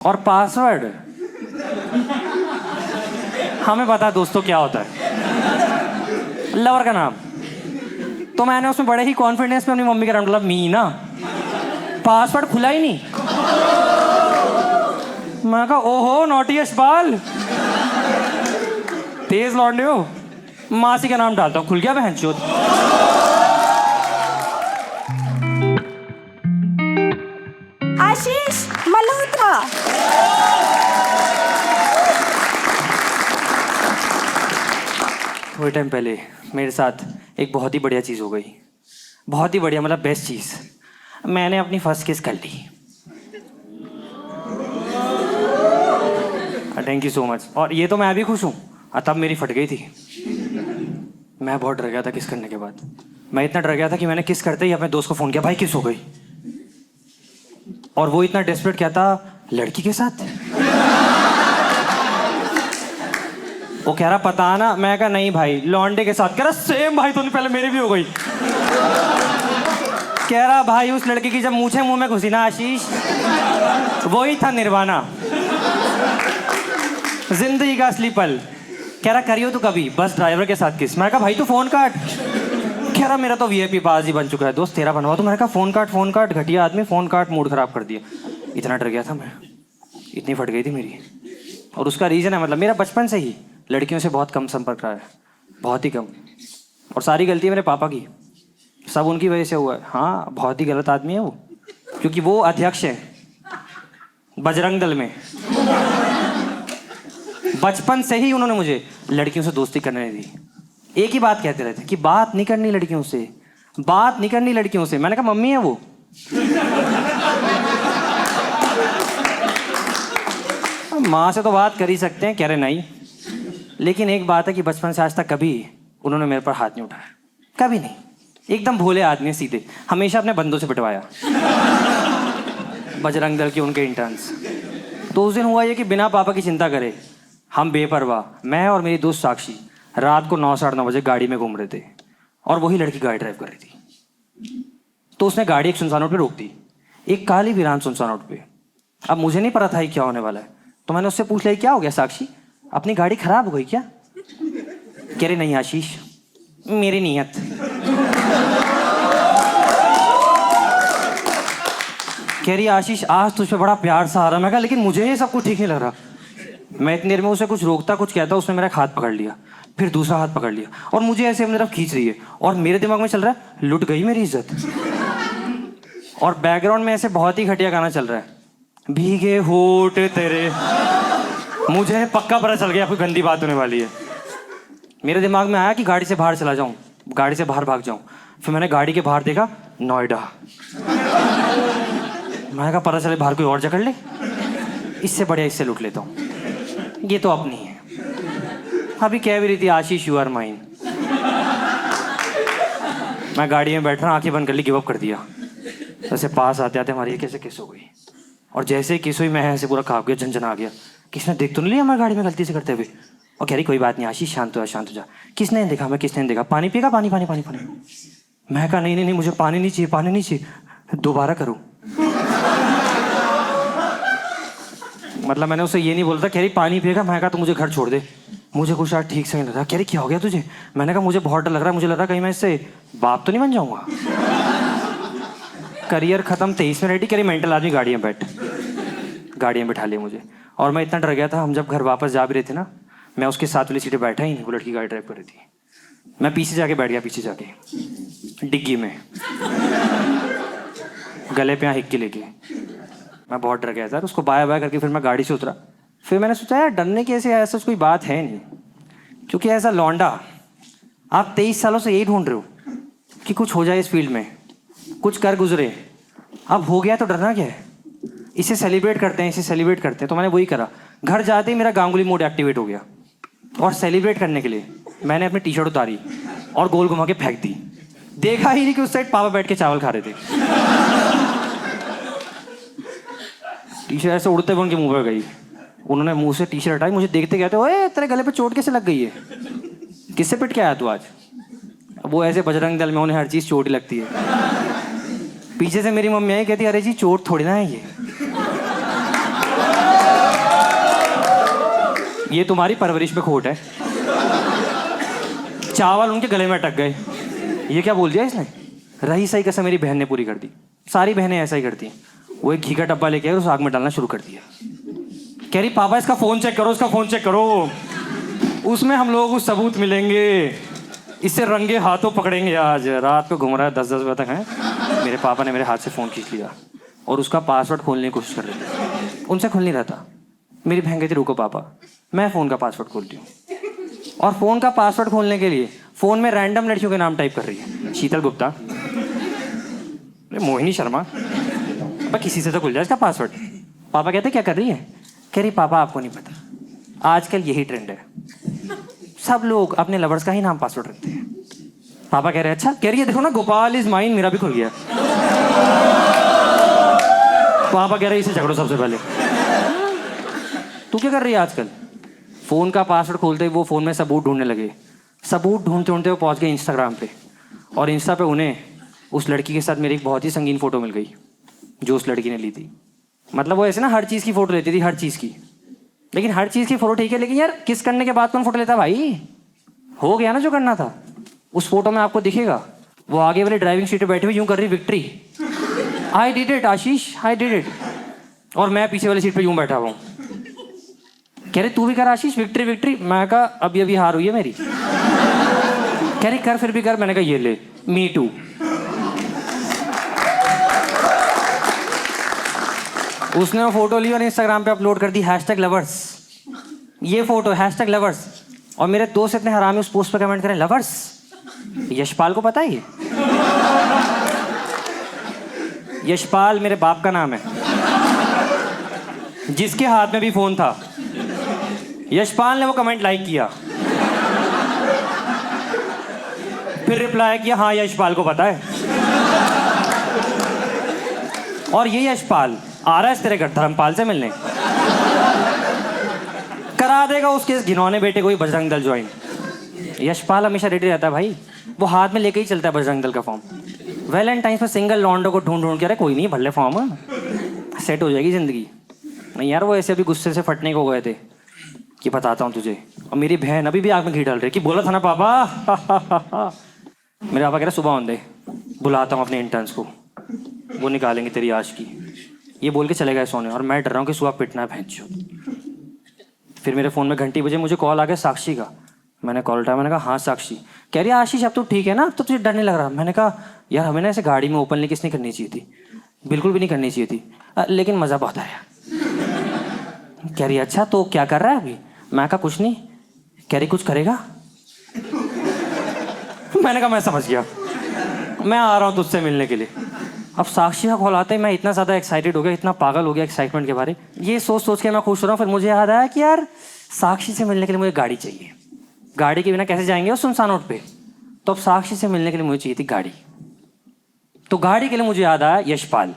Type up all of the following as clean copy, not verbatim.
और पासवर्ड हमें पता है दोस्तों क्या होता है, लवर का नाम। तो मैंने उसमें बड़े ही कॉन्फिडेंस में अपनी मम्मी का नाम डाला, मीना। पासवर्ड खुला ही नहीं। मैं कहा ओहो नॉटी यशपाल, तेज लौंडे हो। मासी का नाम डालता हूँ, खुल गया बहनचोद। आशीष मल्होत्रा। थोड़े टाइम पहले मेरे साथ एक बहुत ही बढ़िया चीज़ हो गई, बहुत ही बढ़िया, मतलब बेस्ट चीज़। मैंने अपनी फर्स्ट किस कर ली। Thank you so much. और ये तो मैं अभी खुश हूँ, तब मेरी फट गई थी। मैं बहुत डर गया था किस करने के बाद। मैं इतना डर गया था कि मैंने किस करते ही अपने दोस्त को फ़ोन किया, भाई किस हो गई। और वो इतना डेस्परेट क्या था, लड़की के साथ। वो कह रहा पता ना। मैं कहा नहीं भाई, लौंडे के साथ। कह रहा सेम भाई, तो पहले मेरी भी हो गई। कह रहा भाई उस लड़की की जब मूछें मुंह में घुसी ना आशीष, वही था निर्वाणा, जिंदगी का असली पल। कह रहा करियो तो कभी बस ड्राइवर के साथ किस। मैं कहा भाई तू फोन काट। कह रहा मेरा तो वीआईपी पास ही बन चुका है दोस्त, तेरा बनवा। तो मैंने कहा फोन काट, घटिया आदमी, फोन काट, मूड खराब कर दिया। इतना डर गया था मैं, इतनी फट गई थी मेरी। और उसका रीज़न है, मतलब मेरा बचपन से ही लड़कियों से बहुत कम संपर्क रहा है, बहुत ही कम। और सारी गलती है मेरे पापा की, सब उनकी वजह से हुआ है। हाँ बहुत ही गलत आदमी है वो, क्योंकि वो अध्यक्ष है बजरंग दल में। बचपन से ही उन्होंने मुझे लड़कियों से दोस्ती करने नहीं दी। एक ही बात कहते रहते कि बात नहीं करनी लड़कियों से, बात नहीं करनी लड़कियों से। मैंने कहा मम्मी है वो। माँ से तो बात कर ही सकते हैं। कह रहे नहीं। लेकिन एक बात है कि बचपन से आज तक कभी उन्होंने मेरे पर हाथ नहीं उठाया, कभी नहीं। एकदम भोले आदमी, सीधे, हमेशा अपने बंदों से पिटवाया, बजरंग दल के उनके इंटर्न्स। तो उस दिन हुआ ये कि बिना पापा की चिंता करे हम बेपरवाह, मैं और मेरी दोस्त साक्षी, रात को 9 साढ़े 9 बजे गाड़ी में घूम रहे थे। और वही लड़की गाड़ी ड्राइव कर रही थी। तो उसने गाड़ी एक सुनसान रोड पे रोक दी, एक काली वीरान सुनसान रोड पे। अब मुझे नहीं पता था क्या होने वाला है, तो मैंने उससे पूछ लिया क्या हो गया साक्षी, अपनी गाड़ी खराब हो गई क्या। कह रही नहीं आशीष, मेरी नीयत। कह रही आशीष आज तुझ पे बड़ा प्यार सा आ रहा। मैं कहा लेकिन मुझे ये सब कुछ ठीक नहीं लग रहा। मैं इतनी देर में उसे कुछ रोकता, कुछ कहता, उसने मेरा हाथ पकड़ लिया, फिर दूसरा हाथ पकड़ लिया और मुझे ऐसे अपनी तरफ खींच रही है। और मेरे दिमाग में चल रहा है लुट गई मेरी इज्जत। और बैकग्राउंड में ऐसे बहुत ही घटिया गाना चल रहा है, भीगे होठ तेरे। मुझे पक्का पता चल गया कोई गंदी बात होने वाली है। मेरे दिमाग में आया कि गाड़ी से बाहर चला जाऊं, गाड़ी से बाहर भाग जाऊं। फिर मैंने गाड़ी के बाहर देखा नोएडा। मैंने कहा पता चले बाहर कोई और जकड़ ले, इससे बढ़िया इससे लूट लेता हूँ, ये तो अपनी है। अभी कह भी रही थी आशीष यू आर माइन। मैं गाड़ी में बैठ रहा, आंखें बंद कर ली, गिव अप कर दिया। ऐसे पास आते आते हमारी कैसे किस हो गई। और जैसे ही किस हुई मैं ऐसे पूरा काँप गया, झंझन आ गया। किसने देख तो नहीं लिया हमारी गाड़ी में गलती से करते हुए। और कह रही कोई बात नहीं आशीष, शांत हो जा। किसने देखा? मैं किसने देखा? पानी पिएगा? पानी पानी पानी पानी। मैं कहा नहीं नहीं नहीं, मुझे पानी नहीं चाहिए, पानी नहीं चाहिए। दोबारा करूँ? मतलब मैंने उसे ये नहीं बोला था। कह रही पानी पिएगा? मैं कहा तो मुझे घर छोड़ दे, मुझे कुछ आज ठीक से नहीं लग रहा। कह रही क्या हो गया तुझे? मैंने कहा मुझे बहुत डर लग रहा है, मुझे लग रहा है कहीं मैं इससे बाप तो नहीं बन जाऊंगा। करियर खत्म 23 में रेडी। कह रही मेंटल आदमी, गाड़ी में बैठ। गाड़ी में बिठा लिया मुझे। और मैं इतना डर गया था, हम जब घर वापस जा भी रहे थे ना, मैं उसके साथ वाली सीटें बैठा ही नहीं, वो लड़की गाड़ी ड्राइव कर रही थी। मैं पीछे जाके बैठ गया, पीछे जाके डिग्गी में, गले पे यहाँ हिक्की लेके। मैं बहुत डर गया था। उसको बाय बाय करके फिर मैं गाड़ी से उतरा। फिर मैंने सोचा यार डरने की ऐसा कोई बात है नहीं, क्योंकि ऐसा लौंडा आप 23 सालों से यही ढूंढ रहे हो कि कुछ हो जाए इस फील्ड में, कुछ कर गुजरे। अब हो गया तो डरना क्या है, इसे सेलिब्रेट करते हैं, इसे सेलिब्रेट करते हैं। तो मैंने वही करा। घर जाते ही मेरा गांगुली मोड एक्टिवेट हो गया। और सेलिब्रेट करने के लिए मैंने अपनी टी शर्ट उतारी और गोल घुमा के फेंक दी। देखा ही नहीं कि उस साइड पापा बैठ के चावल खा रहे थे। टी शर्ट ऐसे उड़ते हुए उनके मुंह पर गई। उन्होंने मुंह से टी शर्ट हटाई, मुझे देखते कहते ओए तेरे गले पे चोट कैसे लग गई है, किससे पिट के आया तू आज। वो ऐसे बजरंग दल में उन्हें हर चीज़ चोट ही लगती है। पीछे से मेरी मम्मी आई, कहती अरे जी चोट थोड़ी ना है ये। ये तुम्हारी परवरिश पे खोट है। चावल उनके गले में अटक गए। ये क्या बोल दिया इसने? रही सही कसम मेरी बहन ने पूरी कर दी। सारी बहनें ऐसा ही करती हैं। वो एक घी का डब्बा लेके आए, उस आग में डालना शुरू कर दिया। कह रही पापा इसका फ़ोन चेक करो, इसका फ़ोन चेक करो, उसमें हम लोगों को सबूत मिलेंगे, इससे रंगे हाथों पकड़ेंगे। आज रात को घूम रहा है 10-10 बजे तक है। मेरे पापा ने मेरे हाथ से फ़ोन खींच लिया और उसका पासवर्ड खोलने की कोशिश कर रहे थे। उनसे खुल नहीं रहा था। मेरी बहन कहती रुको पापा, मैं फ़ोन का पासवर्ड खोलती हूँ। और फ़ोन का पासवर्ड खोलने के लिए फ़ोन में रैंडम लड़कियों के नाम टाइप कर रही है। शीतल गुप्ता, मोहिनी शर्मा। पापा किसी से तो खुल जाए इसका पासवर्ड। पापा कहते क्या कर रही है? कह रही पापा आपको नहीं पता, आजकल यही ट्रेंड है, सब लोग अपने लवर्स का ही नाम पासवर्ड रखते हैं। पापा कह रहे अच्छा। कह रही है देखो ना, गोपाल इज माइन, मेरा भी खुल गया। पापा कह रहे इसे झगड़ो सबसे पहले। तू क्या कर रही है आजकल? फ़ोन का पासवर्ड खोलते ही वो फ़ोन में सबूत ढूंढने लगे। सबूत ढूंढते ढूंढते वो पहुंच गए इंस्टाग्राम पे। और इंस्टा पे उन्हें उस लड़की के साथ मेरी एक बहुत ही संगीन फ़ोटो मिल गई जो उस लड़की ने ली थी। मतलब वो ऐसे ना हर चीज़ की फ़ोटो लेती थी, हर चीज़ की। लेकिन हर चीज़ की फ़ोटो ठीक है, लेकिन यार किस करने के बाद कौन फ़ोटो लेता भाई? हो गया ना जो करना था। उस फोटो में आपको दिखेगा वो आगे वाली ड्राइविंग सीट पे बैठी हुई यूं कर रही victory, I did it Ashish, I did it. और मैं पीछे वाली सीट पे यूं बैठा हुआ हूँ। कह रही तू भी कर आशीष विक्ट्री विक्ट्री। मैं कहा अभी अभी हार हुई है मेरी। कह रही कर फिर भी कर। मैंने कहा ये ले, मी टू। उसने वो फोटो ली और इंस्टाग्राम पे अपलोड कर दी, #लवर्स। ये फोटो #लवर्स। और मेरे दोस्त इतने हरामी उस पोस्ट पे कमेंट करें लवर्स। यशपाल को पता है ये? यशपाल मेरे बाप का नाम है, जिसके हाथ में भी फोन था। यशपाल ने वो कमेंट लाइक किया, फिर रिप्लाई किया हाँ यशपाल को पता है। और ये यशपाल आ रहा है तेरे घर धर्मपाल से मिलने, करा देगा उसके घिनौने बेटे को ही बजरंग दल ज्वाइन। यशपाल हमेशा रेडी रहता है भाई, वो हाथ में लेके ही चलता है बजरंग दल का फॉर्म। वैलेंटाइंस में सिंगल लॉन्डो को ढूंढ ढूंढ के, अरे कोई नहीं भले फॉर्म सेट हो जाएगी जिंदगी। नहीं यार वो ऐसे अभी गुस्से से फटने को गए थे कि बताता हूँ तुझे। और मेरी बहन अभी भी आग में घी डाल रही कि बोला था ना पापा। मेरे पापा कह रहे सुबह आंदे बुलाता हूँ अपने इंटर्न्स को, वो निकालेंगे तेरी आज की। ये बोल के चले गए सोने और मैं डर रहा हूँ कि सुबह पिटना है भैंचो। फिर मेरे फ़ोन में घंटी बजे, मुझे कॉल आ गया साक्षी का। मैंने कॉल उठाया, मैंने कहा हाँ साक्षी। कह रही आशीष अब तो ठीक है ना, अब तो तुझे डर नहीं लग रहा? मैंने कहा यार हमें ना ऐसे गाड़ी में ओपनली किस नहीं करनी चाहिए थी, बिल्कुल भी नहीं करनी चाहिए थी, लेकिन मज़ा बहुत आया। कह रही अच्छा तो क्या कर रहा है अभी? मैं कहा कुछ नहीं। कह रही कुछ करेगा? मैंने कहा मैं समझ गया, मैं आ रहा हूँ तुझसे मिलने के लिए। अब साक्षी का कॉल आते ही मैं इतना ज़्यादा एक्साइटेड हो गया, इतना पागल हो गया एक्साइटमेंट के बारे। ये सोच सोच के मैं खुश हो रहा हूँ। फिर मुझे याद आया कि यार साक्षी से मिलने के लिए मुझे गाड़ी चाहिए, गाड़ी के बिना कैसे जाएंगे उस सुनसान रोड पे। तो अब साक्षी से मिलने के लिए मुझे चाहिए थी गाड़ी। तो गाड़ी के लिए मुझे याद आया यशपाल,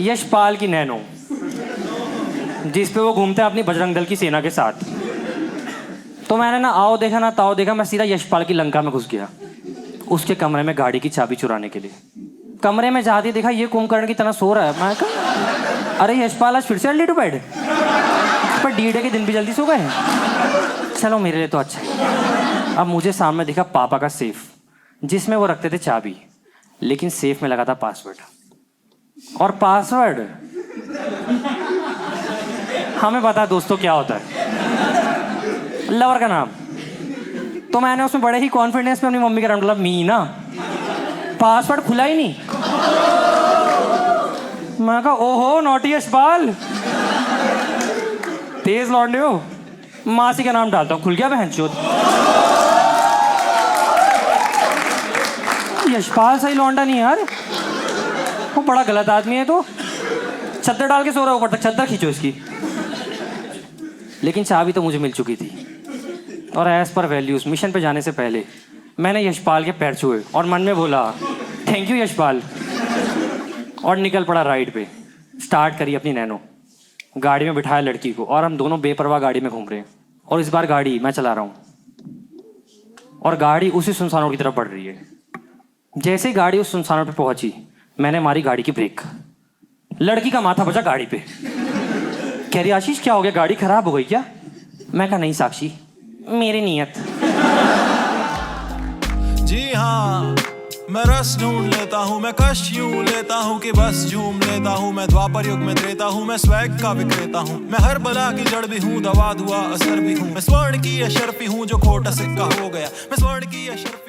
यशपाल की नैनो, जिस पे वो घूमते हैं अपनी बजरंग दल की सेना के साथ। तो मैंने ना आओ देखा ना ताओ देखा, मैं सीधा यशपाल की लंका में घुस गया, उसके कमरे में गाड़ी की चाबी चुराने के लिए। कमरे में जाते देखा ये कुंभकर्ण की तरह सो रहा है। मैं कहा अरे यशपाल आज फिर से अर्ली टू बेड, पर D-Day के दिन भी जल्दी सो गए। चलो मेरे लिए तो अच्छा है। अब मुझे सामने दिखा पापा का सेफ, जिसमें वो रखते थे चाबी, लेकिन सेफ में लगा था पासवर्ड। और पासवर्ड हमें पता है दोस्तों क्या होता है, लवर का नाम। तो मैंने उसमें बड़े ही कॉन्फिडेंस में अपनी मम्मी का नाम डाला, मीना। पासवर्ड खुला ही नहीं। मैं कहा ओहो नॉटी यशपाल, तेज लौंडे हो। मासी का नाम डालता हूँ, खुल गया बहनचोद। यशपाल सही लौंडा नहीं यार, वो बड़ा गलत आदमी है। तो चद्दर डाल के सो रहा है ऊपर तक, चद्दर खींचो इसकी। लेकिन चाबी तो मुझे मिल चुकी थी। और एज पर वैल्यूज मिशन पे जाने से पहले मैंने यशपाल के पैर छुए और मन में बोला थैंक यू यशपाल, और निकल पड़ा राइड पे। स्टार्ट करी अपनी नैनो, गाड़ी में बिठाया लड़की को, और हम दोनों बेपरवाह गाड़ी में घूम रहे हैं। और इस बार गाड़ी मैं चला रहा हूँ और गाड़ी उसी सुनसान रोड की तरफ बढ़ रही है। जैसे ही गाड़ी उस सुनसान रोड पे पहुंची, मैंने मारी गाड़ी की ब्रेक। लड़की का माथा बचा गाड़ी पे। कह रही आशीष क्या हो गया, गाड़ी खराब हो गई क्या? मैं कहा नहीं साक्षी, मेरी नीयत। जी हाँ, मैं रस ढूंढ लेता हूँ, मैं कश यूं लेता हूँ कि बस झूम लेता हूँ। मैं द्वापर युग में त्रेता हूँ, मैं स्वैग का विक्रेता हूँ। मैं हर बला की जड़ भी हूँ, दवा दुआ असर भी हूँ। मैं स्वर्ण की अशर्फी हूँ जो खोटा सिक्का हो गया। मैं स्वर्ण की अशर्फी